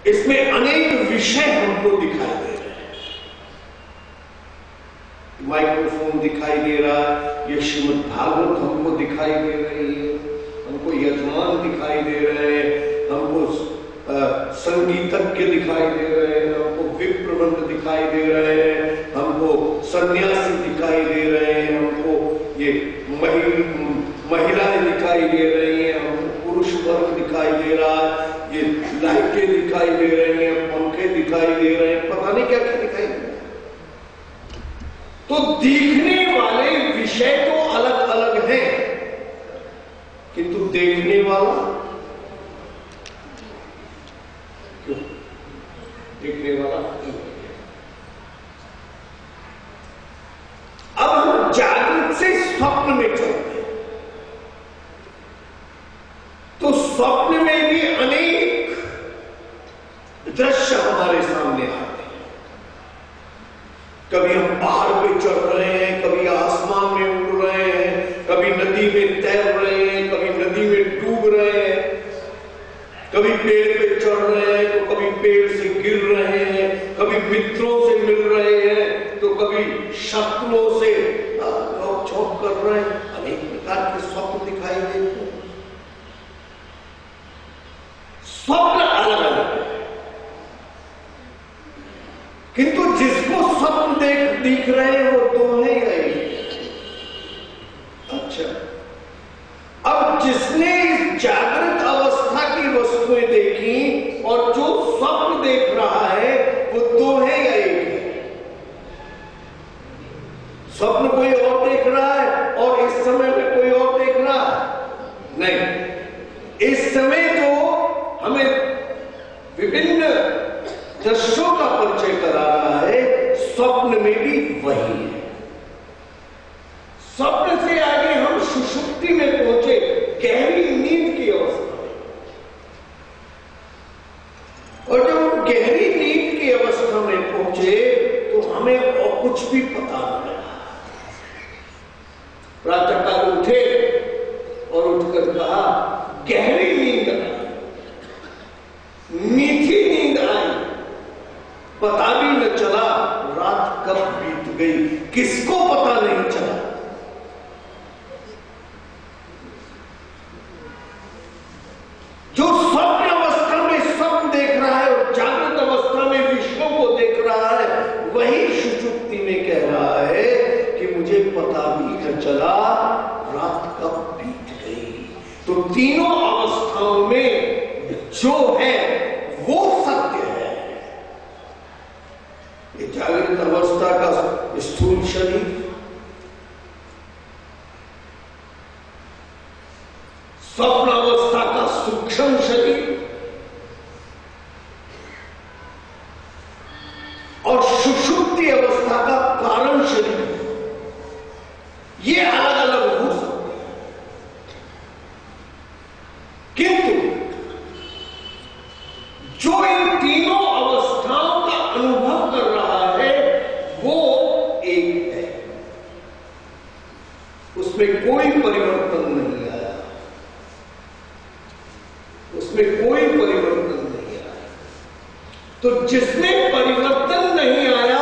इसमें अनेक विषय हमको दिखाई दे रहे हैं। माइक्रोफोन दिखाई दे रहा है, ये श्रीमद् भागवत हमको दिखाई दे रही है, हमको यजमान दिखाई दे रहे हैं, हमको संगीतज्ञ दिखाई दे रहे हैं, हमको विप्रबंध दिखाई दे रहे हैं, हमको सन्यासी दिखाई दे रहे हैं, हमको ये महिलाएं दिखाई दे रही हैं, हमको पुरुष वर्ग दिखाई दे रहा है, ये लाइटें दिखाई दे रही हैं, पंखे दिखाई दे रहे हैं, पता नहीं क्या क्या दिखाई दे रहा है। तो दिखने वाले विषय तो अलग अलग हैं, किंतु देखने वाला क्यों? देखने वाला अब हम जागृत से स्वप्न में चलते हैं, तो स्वप्न में भी अनेक दृश्य हमारे सामने आते हैं। कभी हम पहाड़ पे चढ़ रहे हैं, कभी आसमान में उड़ रहे हैं, कभी नदी में तैर रहे हैं, कभी नदी में डूब रहे हैं, कभी पेड़ पे चढ़ रहे हैं तो कभी पेड़ से गिर रहे हैं, कभी मित्रों से मिल रहे हैं तो कभी शत्रुओं से नोक-झोंक कर रहे हैं। अनेक प्रकार के स्वप्न दिखाई देते हैं। स्वप्न अलग अलग है, किंतु जिसको स्वप्न दिख रहे हैं वो दो है या एक? अच्छा, अब जिसने इस जागृत अवस्था की वस्तुएं देखी और जो स्वप्न देख रहा है वो दो है या एक है? स्वप्न कोई और देख रहा है और इस समय में कोई और देख रहा है? नहीं, इस समय जो हमें विभिन्न दृश्यों का परिचय करा रहा है, स्वप्न में भी वही है। स्वप्न से आगे हम सुषुप्ति में पहुंचे, गहरी नींद की अवस्था में, और जब हम गहरी नींद की अवस्था में पहुंचे तो हमें और कुछ भी पता नहीं रहा। प्रातःकाल उठे और उठकर कहा गहरी नींद आई, मीठी नींद आई, पता भी न चला रात कब बीत गई, किसको पता नहीं चला। जो स्वप्न अवस्था में स्वप्न देख रहा है और जागृत अवस्था में विश्वों को देख रहा है, वही सुषुप्ति में कह रहा है कि मुझे पता भी न चला रात कब बीत गई। तो तीनों अवस्थाओं में जो है वो सत्य है। ये जागृत अवस्था का स्थूल शरीर, स्वप्न अवस्था का सूक्ष्म शरीर और सुषुप्ति अवस्था का कारण शरीर, ये अलग अलग हो सकते हैं, किंतु जो इन तीनों अवस्थाओं का अनुभव कर रहा है वो एक है, उसमें कोई परिवर्तन नहीं आया, उसमें कोई परिवर्तन नहीं आया। तो जिसमें परिवर्तन नहीं आया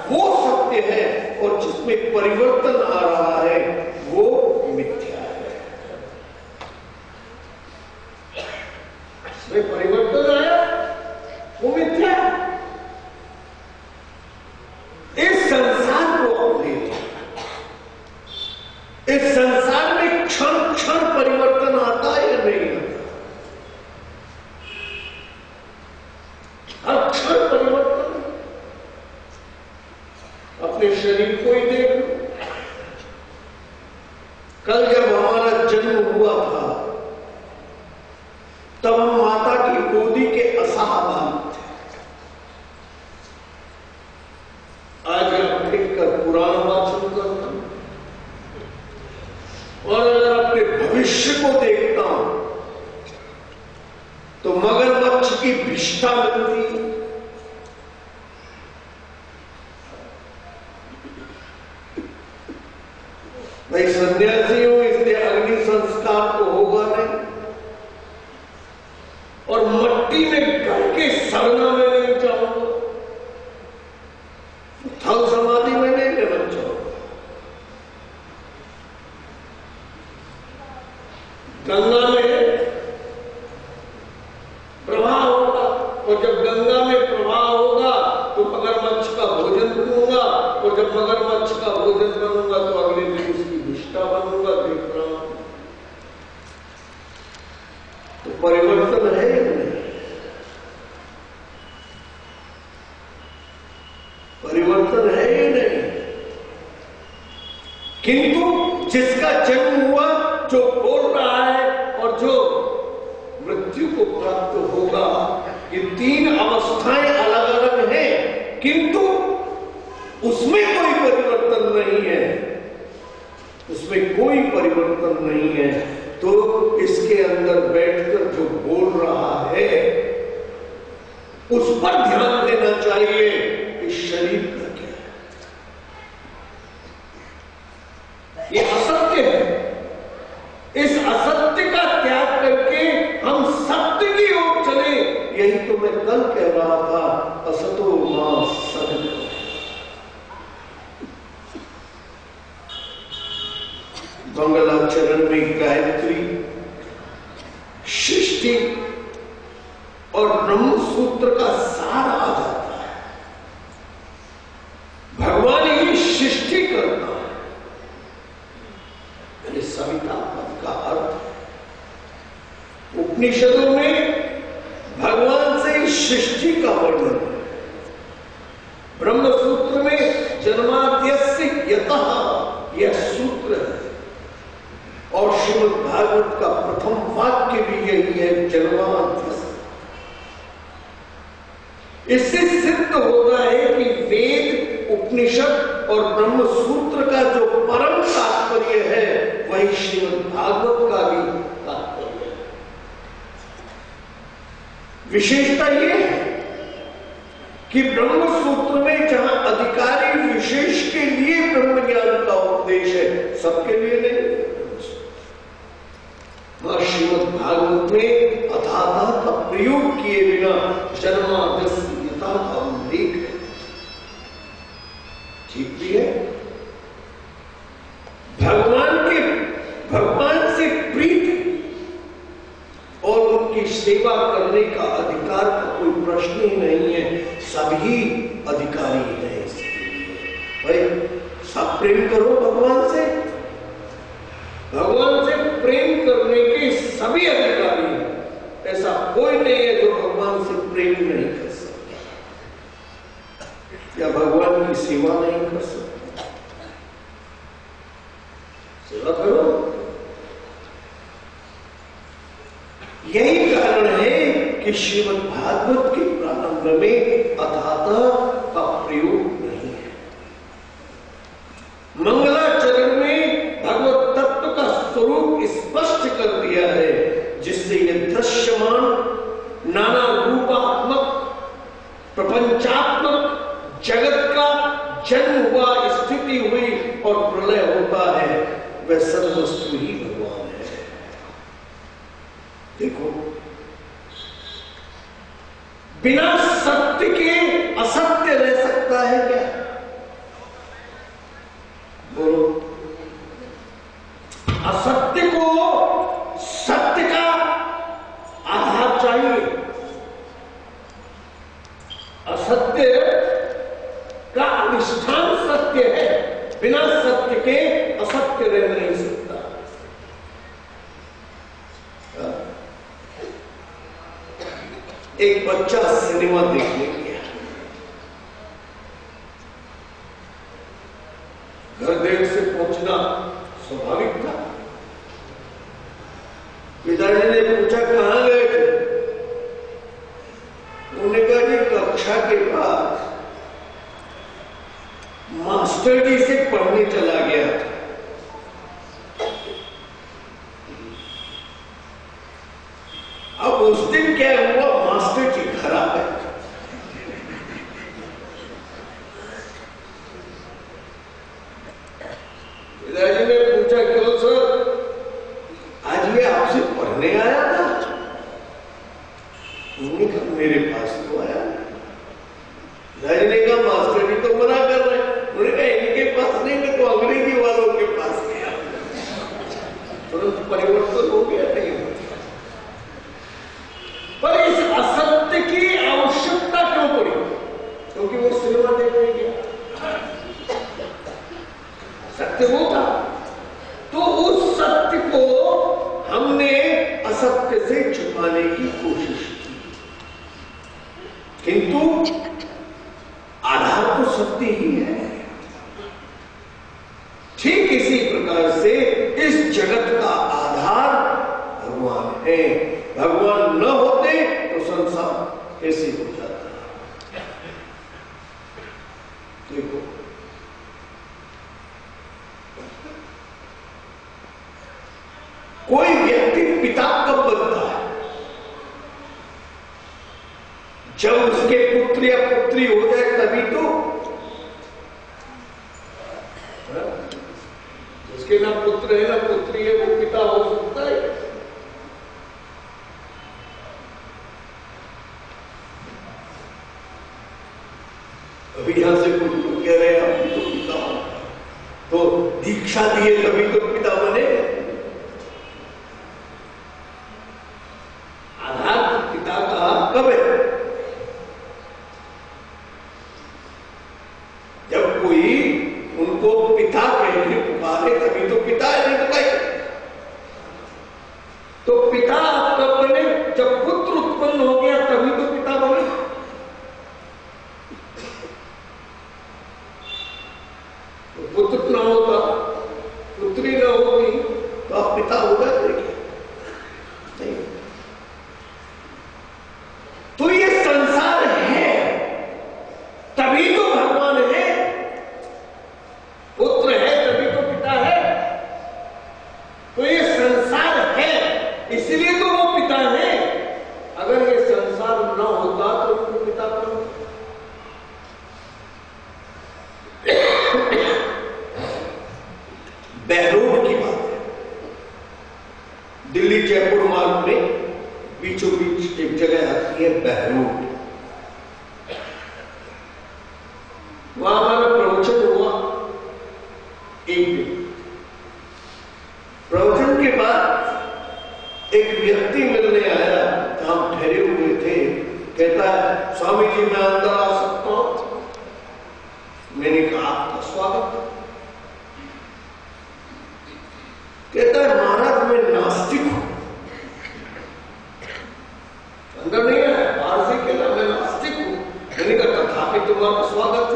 वो सत्य है, और जिसमें परिवर्तन आ रहा है वो मिथ्या है। जिसमें परिवर्तन आया वो मिथ्या है। इस संसार को अपने, इस संसार में क्षण क्षण परिवर्तन आता है या नहीं आता? हर क्षण परिवर्तन। अपने शरीर को ही देख लो। कल जब हमारा जन्म हुआ था तब हम माता की गोदी के असहाबाद थे। आज आप देखकर पुराण वाचन करता हूं, और अगर अपने भविष्य को देखता हूं तो मगरमच्छ की विष्ठा मिलती है। भाई सन्यासी हो इसलिए अग्नि संस्कार तो होगा नहीं, मट्टी में गड़ के सड़ना मैं नहीं चाहूंगा, थल समाधि में नहीं लेना चाहूंगा। गंगा में प्रवाह होगा, और जब गंगा में प्रवाह होगा तो मगरमच्छ का भोजन बनूंगा, और जब मगरमच्छ का भोजन बनूंगा तो अगले दिन उसकी विष्ठा बनूंगा। देख रहा हूं तो परिवर्तन है या नहीं? परिवर्तन है या नहीं? किंतु जिसका जन्म हुआ, जो बोल रहा है और जो मृत्यु को प्राप्त होगा, ये तीन अवस्थाएं अलग अलग हैं, किंतु उसमें कोई परिवर्तन नहीं है, उसमें कोई परिवर्तन नहीं है। तो इसके अंदर बैठकर जो बोल रहा है उस पर ध्यान देना चाहिए। इस शरीर का क्या है? ये असत्य है। इस असत्य का त्याग करके हम सत्य की ओर चले। यही तो मैं कल कह रहा था, असतो मां सदगतो। मंगलाचरण में गायत्री, सृष्टि और ब्रह्म सूत्र का सार आ जाता है। भगवान ही सृष्टि करता है। ये सविता पद का अर्थ उपनिषदों में भगवान से सृष्टि का वर्णन है। ब्रह्म सूत्र में जन्माद्यस्य यतः यह सूत्र है, और श्रीमद् भागवत का प्रथम वाक्य भी यही है, जन्माद्यस्य। इससे सिद्ध होता है कि वेद, उपनिषद और ब्रह्म सूत्र का जो परम तात्पर्य है वही श्रीमद् भागवत का भी तात्पर्य है। विशेषता यह है कि ब्रह्म सूत्र में जहां अधिकारी विशेष के लिए ब्रह्म ज्ञान का उपदेश है, सबके लिए नहीं। श्रीमद् भागवत में अथाता का प्रयोग किए बिना जन्माद्यस्यता का उल्लेख है। ठीक भी है। भगवान से प्रीति और उनकी सेवा करने का अधिकार का कोई प्रश्न ही नहीं है। सभी अधिकारी हैं इसके लिए। भाई सब प्रेम करो भगवान से। भगवान से प्रेम करने के सभी अधिकारी हैं। ऐसा कोई नहीं है जो भगवान से प्रेम नहीं कर सकता या भगवान की सेवा नहीं कर सकता। सेवा करो। यही कारण है कि श्रीमद् भागवत के प्रारंभ में अथातः का प्रयोग नहीं है। मंगलाचरण में भगवत तत्व का स्वरूप स्पष्ट कर दिया है, जिससे यह दृश्यमान नाना रूपात्मक प्रपंचात्मक जगत का जन्म हुआ, स्थिति हुई और प्रलय होता है, वह सर्ववस्तु ही भगवान है। देखो, बिना सत्य के असत्य रह सकता है क्या? बोलो। असत्य को सत्य का आधार चाहिए। असत्य का अधिष्ठान सत्य है। बिना सत्य के असत्य रह नहीं सकता। एक बच्चा सिनेमा देखने गया। घर देर से पहुंचना स्वाभाविक था। पिताजी ने पूछा कहां गए थे? उन्होंने कहा जी कक्षा के बाद मास्टर जी से पढ़ने चला गया था। अब उस दिन क्या हुआ, मास्टर जी घर आ गए। पिताजी ने पूछा क्यों सर, आज ये आपसे पढ़ने आया था? उन्होंने मेरे पास तो आया। ने कहा मास्टर जी तो मना कर रहे हैं। उन्होंने कहा इनके पास नहीं, मैं तो अंग्रेजी वालों के पास गया। तुरंत परिवर्तन हो गया नहीं। पर इस असत्य की आवश्यकता क्यों पड़ी? क्योंकि वो सिनेमा देखने गया, सत्य वो था। तो उस सत्य को हमने असत्य से छुपाने की कोशिश की, किंतु आधार तो सत्य ही है। ठीक इसी प्रकार से इस जगत का आधार भगवान है। भगवान न होते तो संसार कैसे हो जाता? देखो, कोई व्यक्ति पिता कब बनता है? जब उसके पुत्र या पुत्री हो जाए तभी तो। जिसके ना पुत्र है ना पुत्री है वो पिता हो सकता है? अभी यहां से कुछ लोग कह रहे हैं आप भी तो पिता हो, तो दीक्षा दिए तभी तो पिता बने। आधार पिता का कब है? जब कोई उनको पिता कह के पुकारे तभी तो पिता है, नहीं तो कहीं। तो पिता कब बने? जब पुत्र उत्पन्न हो गया तभी तो पिता बने। तो पुत्र न होता, पुत्री न होगी तो आप पिता हो जाते नहीं। तो ये संसार है तभी तो भगवान है, पुत्र है तभी तो पिता है। तो ये संसार है इसलिए तो वो पिता है। अगर ये संसार न होता तो उनको पिता कौन? बहरोड की बात है। दिल्ली जयपुर मार्ग में बीचों बीच एक जगह आती है बहरोड। वहां हमारा प्रवचन हुआ एक दिन। प्रवचन के बाद एक व्यक्ति मिलने आया, हम ठहरे हुए थे। कहता है स्वामी जी मैं अंदर आ सकता हूं? मैंने कहा आपका स्वागत। कहता है महाराज मैं नास्तिक हूं। अंदर नहीं है, बाहर से कहता मैं नास्तिक हूं। मैंने कहा तथापि तुम्हारा स्वागत।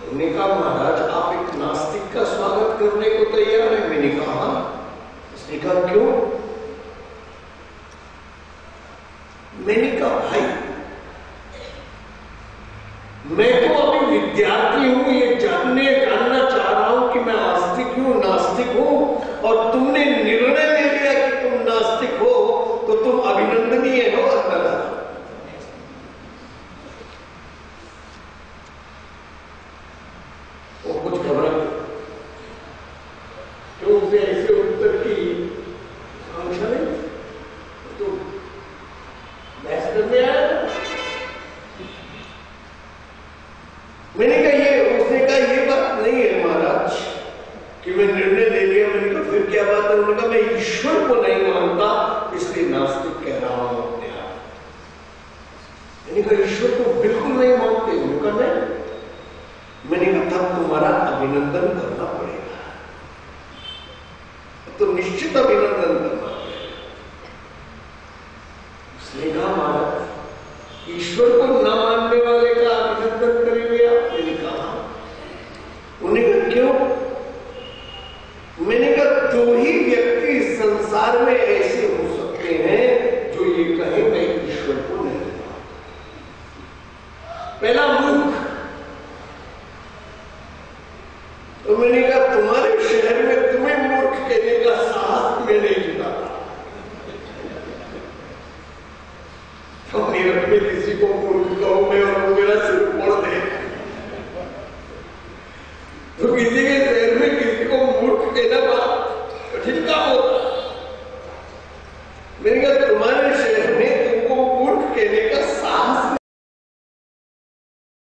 उन्होंने कहा महाराज आप एक नास्तिक का स्वागत करने को तैयार है? मैंने कहा उसने कहा क्यों? मैंने कहा भाई मैं तो अभी विद्यार्थी हूं, ये जानना चाह रहा हूं कि मैं आस्तिक हूं नास्तिक हूं, और तुमने निर्णय ले लिया कि तुम नास्तिक हो तो तुम अभिनंदनीय हो। अंदर वो कुछ घबरा क्यों? उसे ऐसे उत्तर की आकांक्षा नहीं, तो बहस करने आया। मैंने कहा ये, उसने कहा ये बात नहीं है महाराज कि मैं निर्णय ले लिया। मैंने कहा फिर क्या बात है? उन्होंने कहा मैं ईश्वर को नहीं मानता इसलिए नास्तिक कह रहा हूं अपने आप। मैंने कहा ईश्वर को बिल्कुल नहीं मानते? उन्होंने कहा नहीं। मैंने कहा तब तुम्हारा अभिनंदन करना पड़ेगा, तो निश्चित अभिनंदन करना पड़ेगा। उसने कहा महाराज ईश्वर को न मानने वाले का अभिनंदन करेंगे आप? मैंने कहा उन्होंने कहा क्यों? मैंने कहा दो ही व्यक्ति इस संसार में ऐसे हो सकते हैं जो ये कहे मैं ईश्वर को नहीं मानता। पहला मूर्ख। तो मैंने कहा तुम्हारे शहर में तुम्हें मूर्ख कहने का साहस में नहीं जुटा। तो मेरठ में किसी को मूर्ख कहूं मैं और वो मेरा सिर फोड़ दे, तो किसी के शहर में किसी को मूर्ख कहना बड़ा कठिन काम होता। मैंने कहा